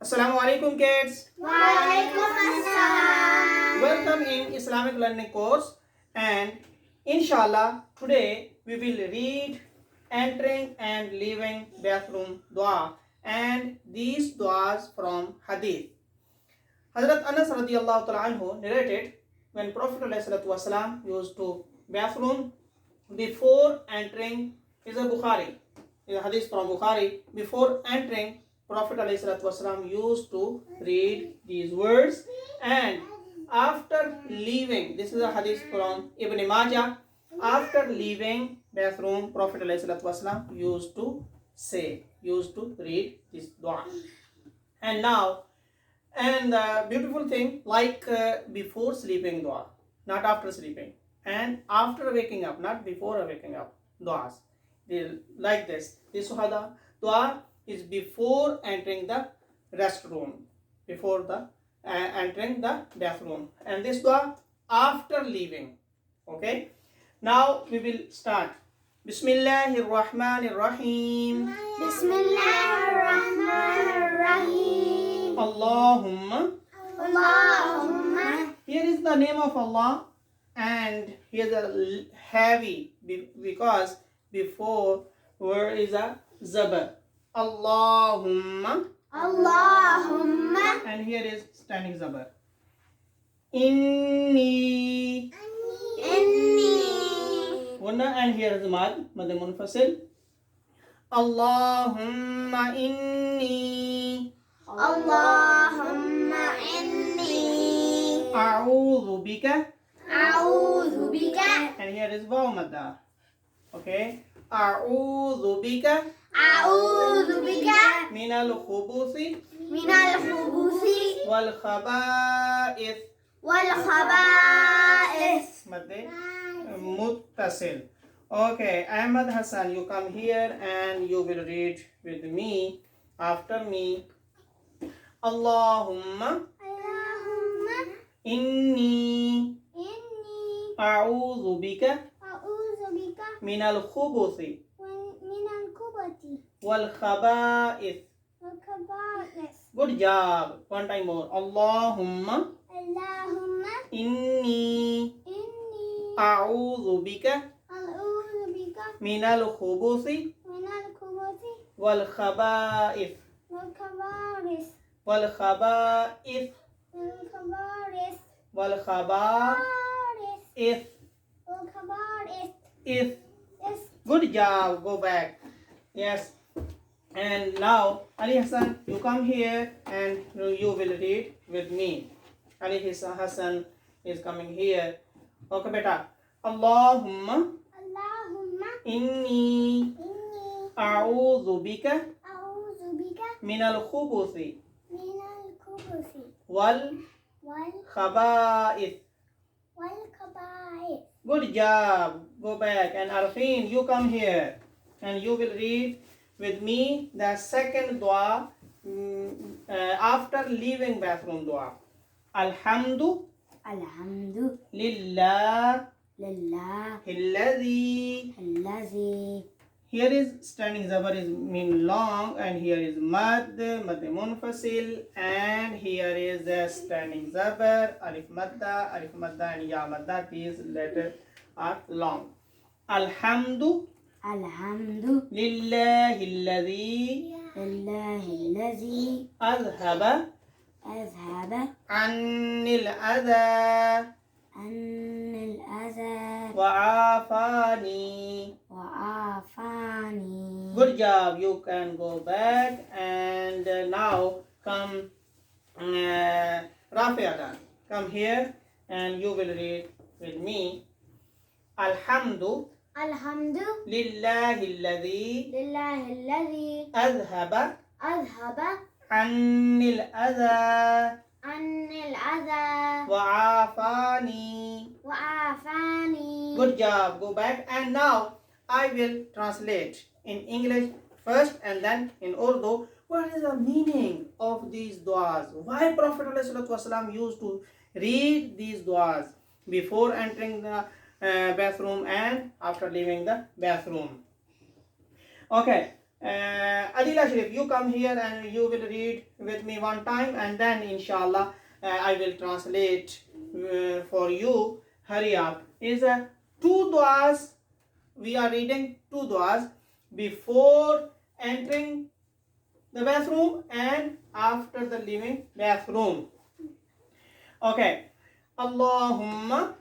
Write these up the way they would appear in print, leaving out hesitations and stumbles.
Assalamu alaikum kids. Walaikum assalam. Welcome in Islamic learning course, and inshallah today we will read entering and leaving bathroom dua, and these duas from hadith. Hazrat Anas radiallahu ta'ala anhu narrated when Prophet ﷺ used to bathroom before entering, is a Bukhari, is a hadith from Bukhari. Before entering, Prophet ﷺ used to read these words, and after leaving, this is a hadith from Ibn Majah, after leaving bathroom, Prophet ﷺ used to read this dua. And now, and the beautiful thing, like before sleeping dua, not after sleeping, and after waking up, not before waking up, duas. Like this. This dua is before entering the restroom, before the entering the bathroom, and this dua after leaving. Okay. Now we will start. Bismillahir Rahmanir Rahim. Bismillahirrahmanirrahim. Allahumma. Allahumma. Here is the name of Allah, and here the heavy because before word is a zabar. Allahumma, Allahumma. and here is standing zabar. Inni. Inni. Gunna, and here is mad munfasil. Allahumma inni. Allahumma inni. A'udhu bika. A'udhu bika. And here is waw madda. Okay. A'udhu bika A'udhu bika. minal khubuthi Minal khubuthi. wal khaba'ith. Wal khaba'ith. Madde muttasil. Okay, Ahmad Hassan, you come here and you will read with me after me. Allahumma Allahumma inni inni. a'udhu bika A'udhu bika. minal khubuthi Minal kubati. wal khaba'ith. Wal khaba'ith. Good job. One time more. Allahumma Allahumma inni inni. a'udhu bika A'udhu bika. minal khubuthi Minal kubati. wal khaba'ith. Wal khaba'ith. Wal khaba'ith. Wal khaba'ith. Wal khaba'ith. Wal khaba'ith. If. Yes. Good job. Go back. Yes. And now, Ali Hassan, you come here and you will read with me. Ali Hassan is coming here. Okay, beta. Allahumma Allahumma inni inni. a'udhu bika A'udhu bika. minal khubuthi Minal kubati. wal Wal khaba'ith. khaba'ith. Good job. Go back. And Arfin, you come here and you will read with me the second dua after leaving bathroom dua. Alhamdu Alhamdu lillah lillah alladhi. allazi. Here is standing zabar is mean long, and here is mad munfasil, and here is the standing zabar alif madda and ya madda. These letters are long. Alhamdu Alhamdu lillahi alladhi lillahi allazi azhaba azhaba annil adha annal adha wa afani. wa afani. Good job. You can go back, and now come Rafi'atan. Come here and you will read with me. Alhamdu Alhamdu lillahi alladhi lillahi allazi azhaba azhaba annil adha annal adha wa afani. wa afani. Good job. Go back, and now I will translate in English first and then in Urdu. What is the meaning of these duas? Why Prophet ﷺ used to read these duas before entering the bathroom and after leaving the bathroom? Okay, Adila Sharif, you come here and you will read with me one time, and then inshallah I will translate for you. Hurry up. Is two duas. We are reading two duas before entering the bathroom and after the leaving bathroom. Okay. Allahumma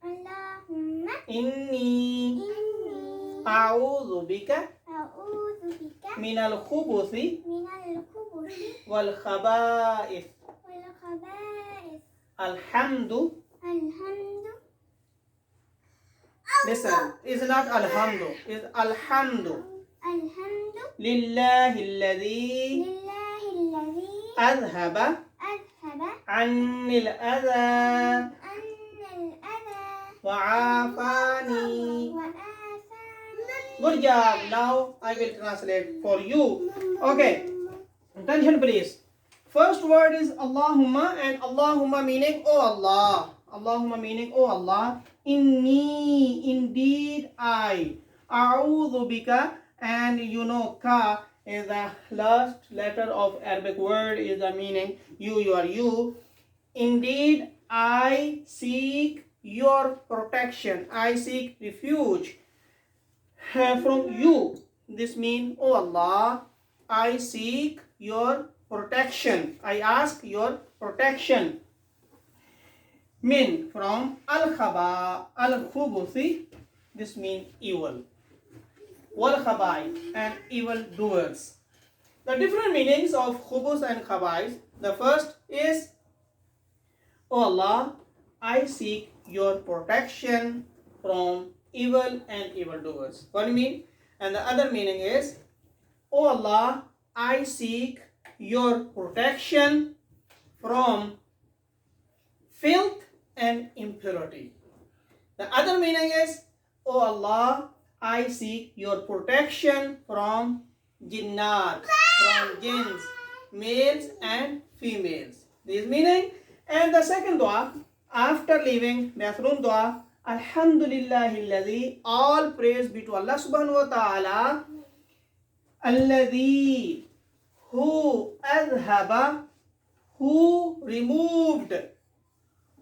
Allahumma inni inni a'udhu bika a'udhu bika min al-khubuthi minal khubuthi wal khaba'ith. wal khaba'ith. Alhamdu. Alhamdu. Listen, it's not alhamdu, it's alhamdu. Alhamdu Lillahi alladhi lillahi alladhi adhaba adhaba anni al-adha anna al-adha wa afani. wa afani. Good job. Now I will translate for you. Okay. Attention please. First word is Allahumma, and Allahumma meaning oh Allah. Allahumma meaning oh Allah. Inni, indeed I. A'udhu bika, and you know ka is the last letter of Arabic word, is the meaning you are you. Indeed I seek your protection. I seek refuge from you. This means, oh Allah, I seek your protection. I ask your protection. Min, from al-khaba, al-khubuthi. This means evil. Wal-khabai, and evil doers. The different meanings of khubus and khabais. The first is, oh Allah, I seek your protection from evil and evildoers. What do you mean? And the other meaning is, oh Allah, I seek your protection from filth and impurity. The other meaning is, oh Allah, I seek your protection from jinnat, from jinns, males and females. This meaning. And the second dua, after leaving bathroom dua, Alhamdulillahilladhi, all praise be to Allah subhanahu wa ta'ala, alladhi, who adhaba, who removed,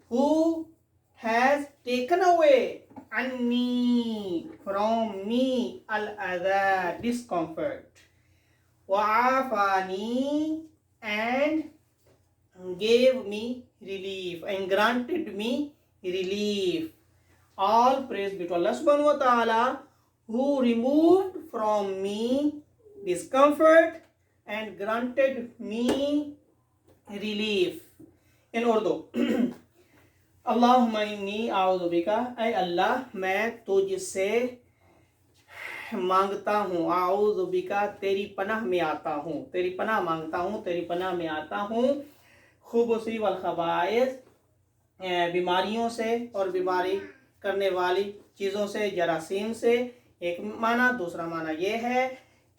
who has taken away, anni, from me, al-adha, discomfort, wa'afani, and gave me relief, and granted me relief. All praise be to Allah subhanahu wa ta'ala, who removed from me discomfort and granted me relief. In Urdu, Allahumma inni a'udhu bika, ay Allah, मैं तुझसे मांगता हूँ, आऊज़ु बिका, तेरी पनाह में आता हूँ, तेरी पनाह मांगता हूँ, तेरी पनाह में आता हूँ, खुबुसी वल खबाइस, बीमारियों से और बीमारी करने वाली चीज़ों से, जरासीम से। एक माना। दूसरा माना ये है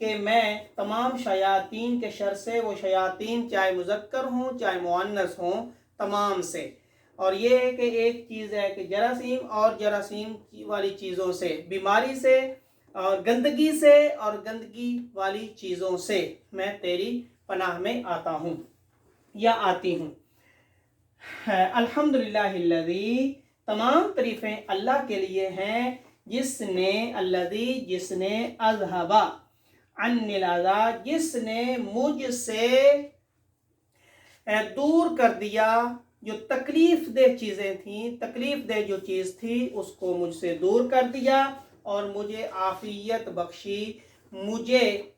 कि मैं तमाम शयातीन के शर से, वो शयातीन चाहे मुज़क्कर हों चाहे मुअन्नस हों, तमाम से। और ये है कि एक चीज़ है कि जरासीम और जरासीम वाली चीज़ों से, बीमारी से और गंदगी से और गंदगी वाली चीज़ों से मैं तेरी पनाह में आता हूँ या आती हूँ। अल्हम्दुलिल्लाहिल्लज़ी, तमाम तारीफ़ें अल्लाह के लिए हैं, जिसने, अल्लज़ी, जिसने, अज़हबा अन्निल अज़ा, जिसने मुझसे दूर कर दिया जो तकलीफ़ दे चीज़ें थीं, तकलीफ़ दे जो चीज़ थी उसको मुझसे दूर कर दिया और मुझे आफ़ियत बख्शी, मुझे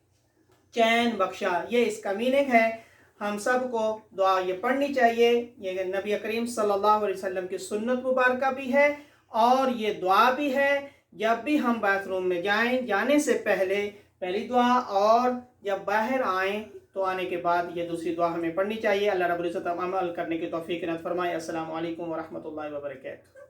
चैन बख्शा। ये इसका मीनिंग है। हम सबको दुआ ये पढ़नी चाहिए। ये नबी करीम सल्लल्लाहु अलैहि वसल्लम की सुन्नत मुबारका भी है और ये दुआ भी है। जब भी हम बाथरूम में जाएं, जाने से पहले पहली दुआ, और जब बाहर आएं तो आने के बाद ये दूसरी दुआ हमें पढ़नी चाहिए। अल्लाह रब्बुल इज़्ज़त अमल करने की तौफीक इनायत फरमाए। अस्सलामु अलैकुम व रहमतुल्लाहि व बरकातहू।